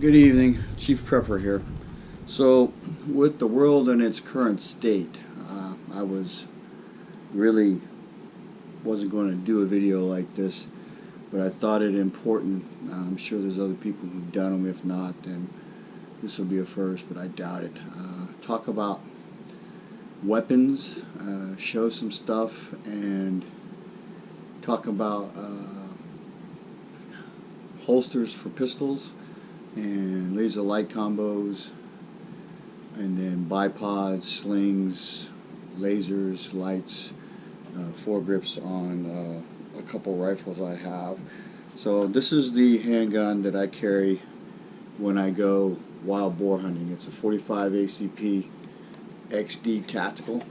Good evening, Chief Prepper here. So, with the world in its current state, I really wasn't going to do a video like this, but I thought it important. I'm sure there's other people who've done them. If not, then this will be a first, but I doubt it. Talk about weapons, show some stuff, and talk about holsters for pistols and laser light combos, and then bipods, slings, lasers, lights, foregrips on a couple rifles I have. So this is the handgun that I carry when I go wild boar hunting. It's a 45 ACP XD Tactical.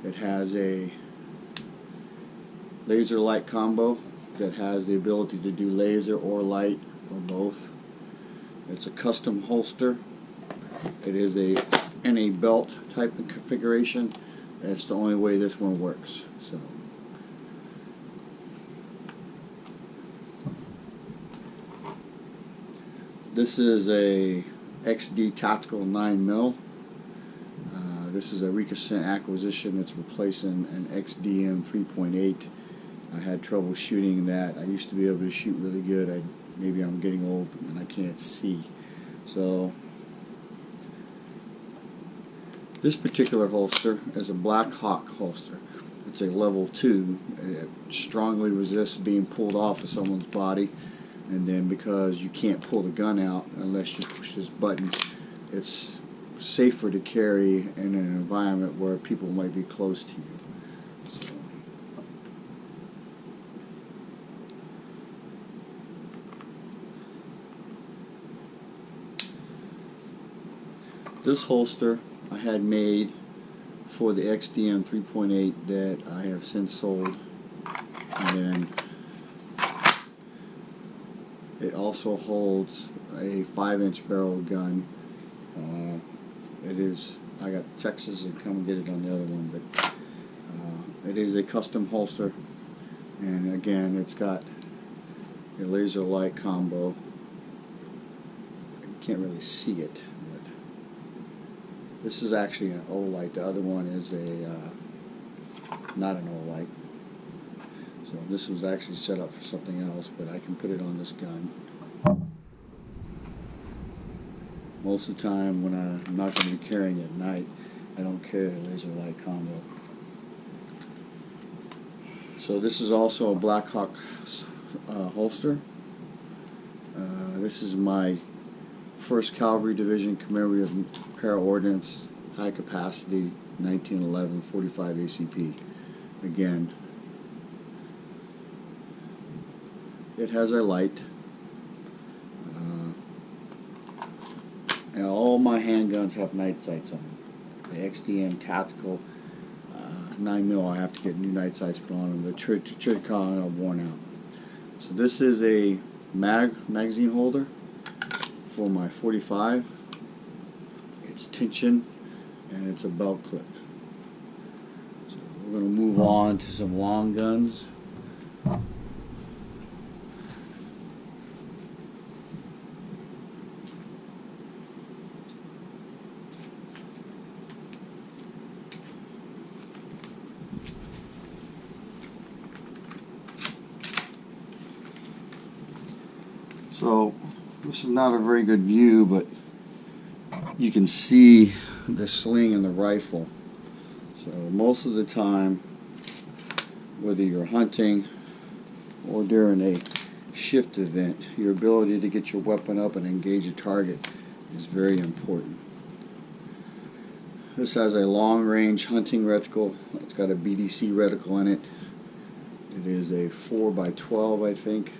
It has a laser light combo that has the ability to do laser or light or both. It's a custom holster. It is in a belt type of configuration. That's the only way this one works. So this is a XD Tactical 9mm. This is a recent acquisition. It's replacing an XDM 3.8. I had trouble shooting that. I used to be able to shoot really good. Maybe I'm getting old and I can't see. So this particular holster is a Black Hawk holster. It's a level 2. It strongly resists being pulled off of someone's body, and then because you can't pull the gun out unless you push this button, it's safer to carry in an environment where people might be close to you. This holster I had made for the XDM 3.8 that I have since sold, and then it also holds a 5-inch barrel gun. I got Texas and come get it on the other one, but it is a custom holster, and again it's got a laser light combo. You can't really see it. This is actually an Olight. The other one is not an Olight. So this was actually set up for something else, but I can put it on this gun. Most of the time when I'm not going to be carrying at night, I don't carry a laser light combo. So this is also a Black Hawk holster. This is my 1st Cavalry Division Commemorative Para-Ordnance, high capacity, 1911 45 ACP. Again, it has a light. And all my handguns have night sights on them. The XDM Tactical 9mm, I have to get new night sights put on them. The Triticon are worn out. So this is a magazine holder for my 45. It's tension and it's a belt clip. So we're going to move on to some long guns. So this is not a very good view, but you can see the sling in the rifle. So most of the time, whether you're hunting or during a shift event, your ability to get your weapon up and engage a target is very important. This has a long-range hunting reticle. It's got a BDC reticle in it. It is a 4x12, I think.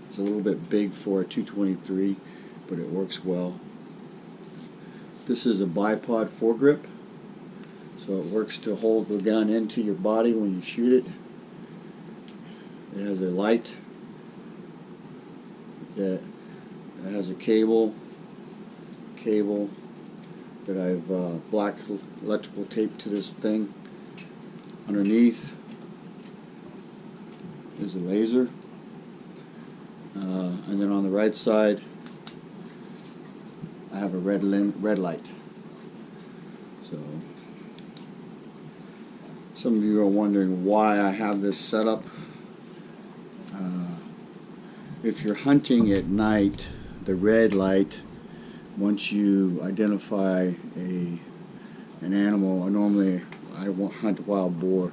It's a little bit big for a 223, but it works well. This is a bipod foregrip, so it works to hold the gun into your body when you shoot it. It has a light that has a cable that I've black electrical tape to this thing. Underneath is a laser. And then on the right side have a red light. So some of you are wondering why I have this set up. If you're hunting at night, the red light, once you identify an animal, normally I hunt wild boar,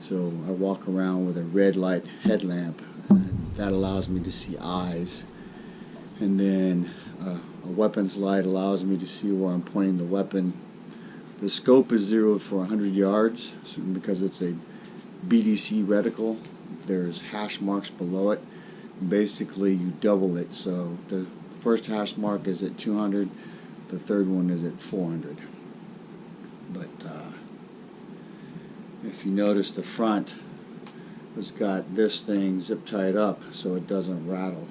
so I walk around with a red light headlamp, and that allows me to see eyes. And then a weapons light allows me to see where I'm pointing the weapon. The scope is zeroed for 100 yards, so because it's a BDC reticle. There's hash marks below it. Basically, you double it. So the first hash mark is at 200, the third one is at 400. But if you notice, the front has got this thing zip tied up so it doesn't rattle.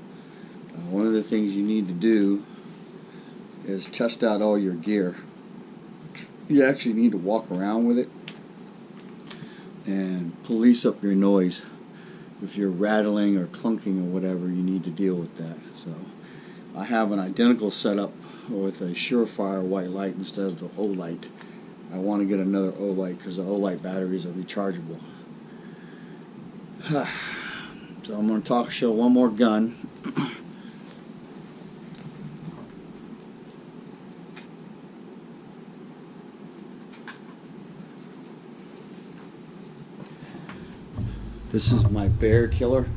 One of the things you need to do is test out all your gear. You actually need to walk around with it and police up your noise. If you're rattling or clunking or whatever, you need to deal with that. So I have an identical setup with a Surefire white light instead of the O-light. I want to get another O-light because the O-light batteries are rechargeable. So I'm going to show one more gun. This is my Bear Killer.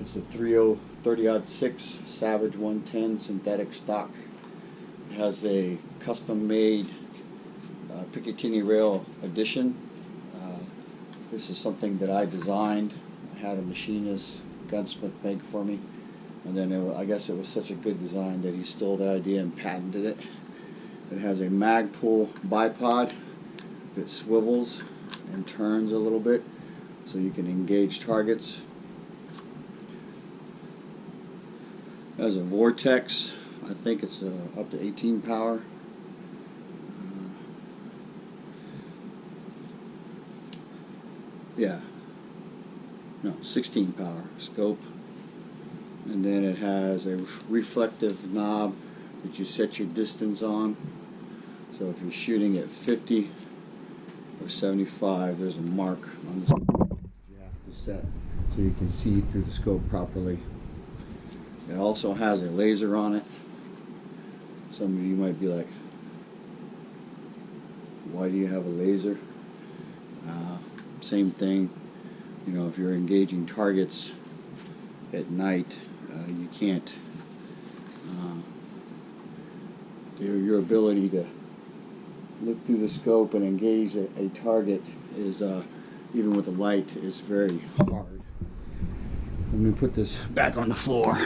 It's a 30-06 Savage 110 synthetic stock. It has a custom-made Picatinny rail addition. This is something that I designed. I had a machinist, gunsmith, make for me, and then I guess it was such a good design that he stole the idea and patented it. It has a Magpul bipod that swivels and turns a little bit, so you can engage targets. It has a Vortex. I think it's up to 18 power. Yeah, no, 16 power scope. And then it has a reflective knob that you set your distance on. So if you're shooting at 50 or 75, there's a mark on the scope you have to set so you can see through the scope properly. It also has a laser on it. Some of you might be like, why do you have a laser? Same thing, you know, if you're engaging targets at night, you can't, your ability to look through the scope and engage a target is, even with a light, is very hard. Let me put this back on the floor.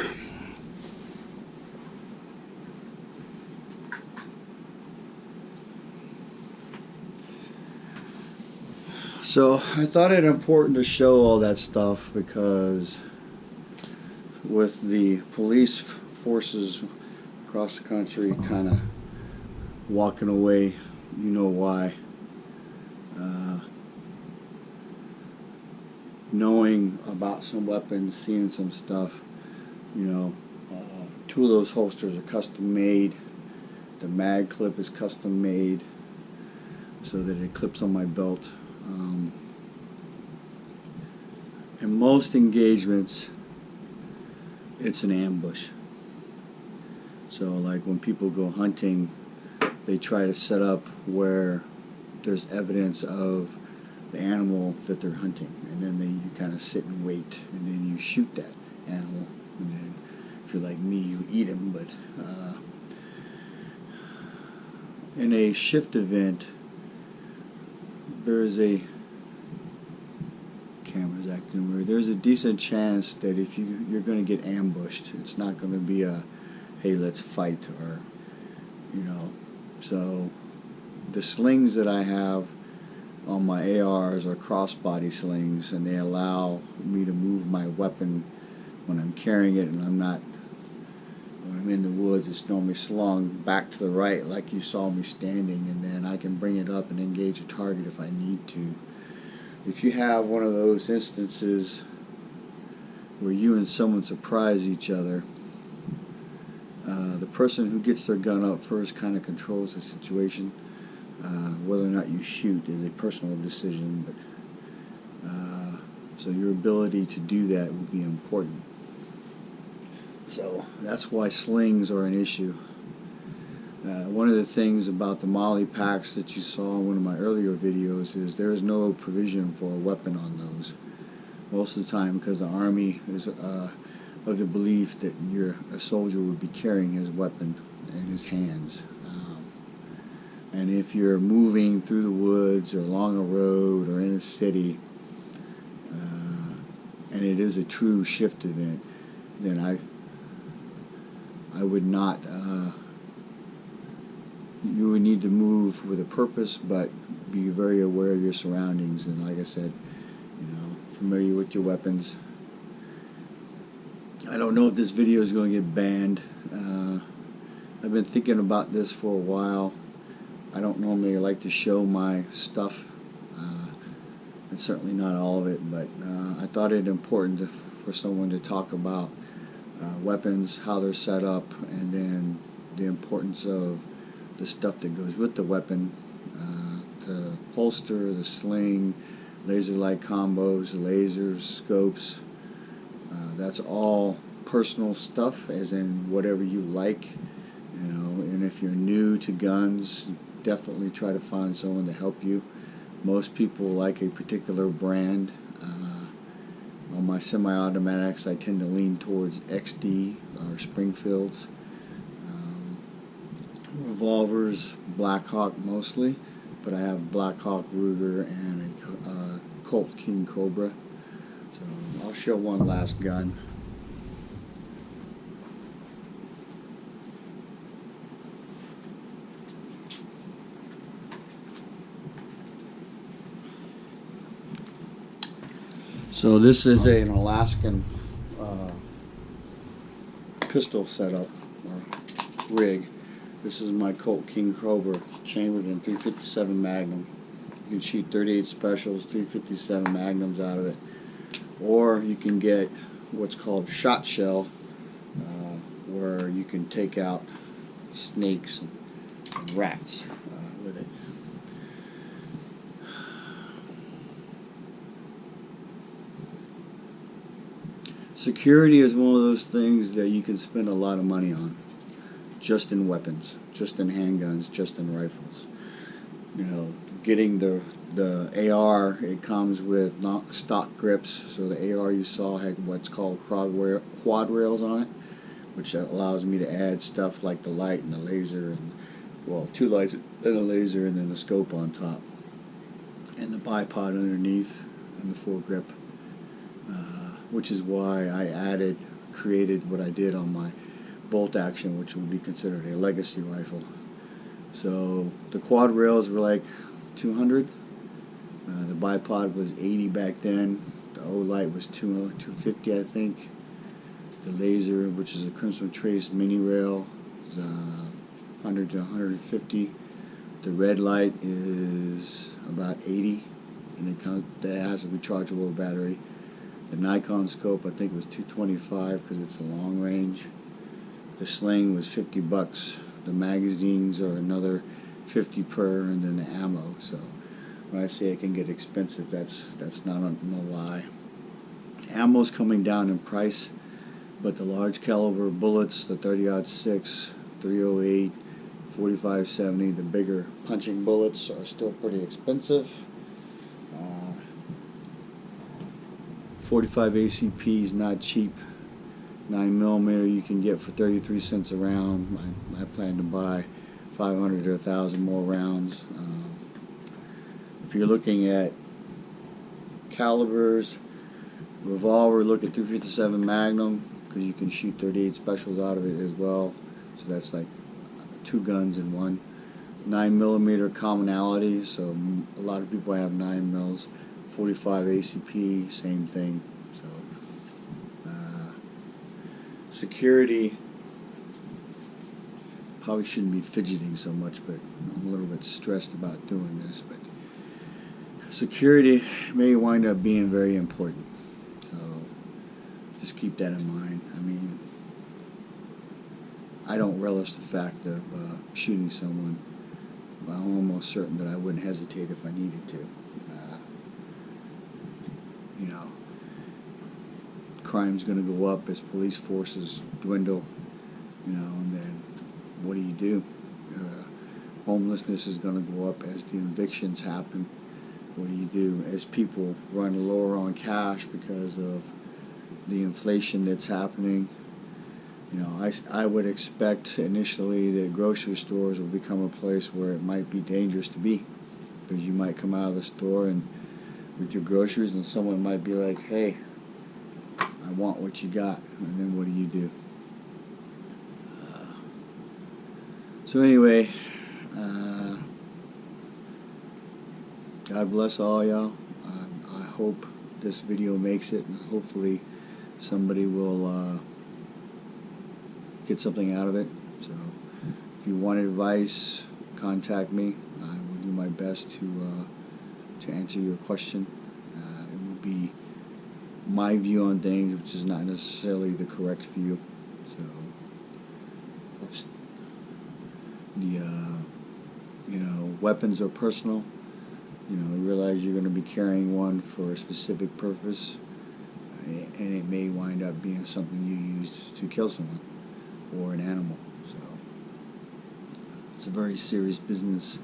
So I thought it important to show all that stuff because with the police forces across the country kind of walking away, you know why. Knowing about some weapons, seeing some stuff, you know, two of those holsters are custom made. The mag clip is custom made so that it clips on my belt. In most engagements, it's an ambush. So like when people go hunting, they try to set up where there's evidence of the animal that they're hunting, and then you kind of sit and wait, and then you shoot that animal, and then if you're like me, you eat him. But in a shift event, there's a camera's acting weird. There's a decent chance that if you're going to get ambushed, it's not going to be a, hey, let's fight, or, you know. So the slings that I have on my ARs are crossbody slings, and they allow me to move my weapon when I'm carrying it, and when I'm in the woods, it's normally slung back to the right like you saw me standing, and then I can bring it up and engage a target if I need to. If you have one of those instances where you and someone surprise each other, The person who gets their gun up first kind of controls the situation. Whether or not you shoot is a personal decision, but so your ability to do that will be important. So that's why slings are an issue. One of the things about the MOLLE packs that you saw in one of my earlier videos is there is no provision for a weapon on those. Most of the time, because the Army is of the belief that a soldier would be carrying his weapon in his hands. And if you're moving through the woods or along a road or in a city, and it is a true shift event, then I would not, you would need to move with a purpose, but be very aware of your surroundings, and like I said, familiar with your weapons. I don't know if this video is going to get banned. I've been thinking about this for a while. I don't normally like to show my stuff, and certainly not all of it, but I thought it important for someone to talk about weapons, how they're set up, and then the importance of the stuff that goes with the weapon, the holster, the sling, laser light combos, lasers, scopes. That's all personal stuff, as in whatever you like, and if you're new to guns, definitely try to find someone to help you. Most people like a particular brand. On my semi-automatics, I tend to lean towards XD or Springfields. Revolvers, Blackhawk mostly, but I have Blackhawk Ruger and a Colt King Cobra. So I'll show one last gun. So this is an Alaskan pistol setup or rig. This is my Colt King Cobra, chambered in .357 Magnum. You can shoot .38 specials, .357 Magnums out of it, or you can get what's called shot shell, where you can take out snakes and rats with it. Security is one of those things that you can spend a lot of money on, just in weapons, just in handguns, just in rifles. Getting the AR, it comes with stock grips, so the AR you saw had what's called quad rails on it, which allows me to add stuff like the light and the laser, and well, 2 lights and a laser, and then the scope on top, and the bipod underneath, and the foregrip. Which is why I created what I did on my bolt action, which would be considered a legacy rifle. So the quad rails were like 200. The bipod was 80 back then. The O-Light was 250, I think. The laser, which is a Crimson Trace mini rail, is 100 to 150. The red light is about 80, and it has a rechargeable battery. The Nikon scope, I think, was 225 because it's a long range. The sling was $50. The magazines are another 50 per, and then the ammo. So when I say it can get expensive, that's not no lie. Ammo's coming down in price, but the large caliber bullets, the 30-06, 308, 45-70, the bigger punching bullets are still pretty expensive. 45 ACP is not cheap. 9mm you can get for 33 cents a round. I plan to buy 500 to 1,000 more rounds. If you're looking at calibers, revolver, look at .357 Magnum, because you can shoot 38 specials out of it as well. So that's like 2 guns in one. 9mm commonality, so a lot of people have 9mm. 45 ACP, same thing. So security, probably shouldn't be fidgeting so much, but I'm a little bit stressed about doing this. But security may wind up being very important, so just keep that in mind. I mean, I don't relish the fact of shooting someone, but I'm almost certain that I wouldn't hesitate if I needed to. You know, crime's going to go up as police forces dwindle, you know, and then what do? Homelessness is going to go up as the evictions happen. What do? As people run lower on cash because of the inflation that's happening? You know, I would expect initially that grocery stores will become a place where it might be dangerous to be, because you might come out of the store and with your groceries and someone might be like, hey, I want what you got, and then what do? So anyway, God bless all y'all. I hope this video makes it, and hopefully somebody will get something out of it. So if you want advice, contact me. I will do my best to answer your question. It will be my view on things, which is not necessarily the correct view. So you know, weapons are personal. You know, realize you're going to be carrying one for a specific purpose, and it may wind up being something you used to kill someone or an animal. So it's a very serious business,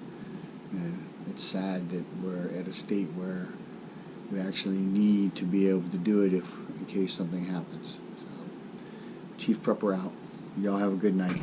and it's sad that we're at a state where we actually need to be able to do it in case something happens. So, Chief Prepper out. Y'all have a good night.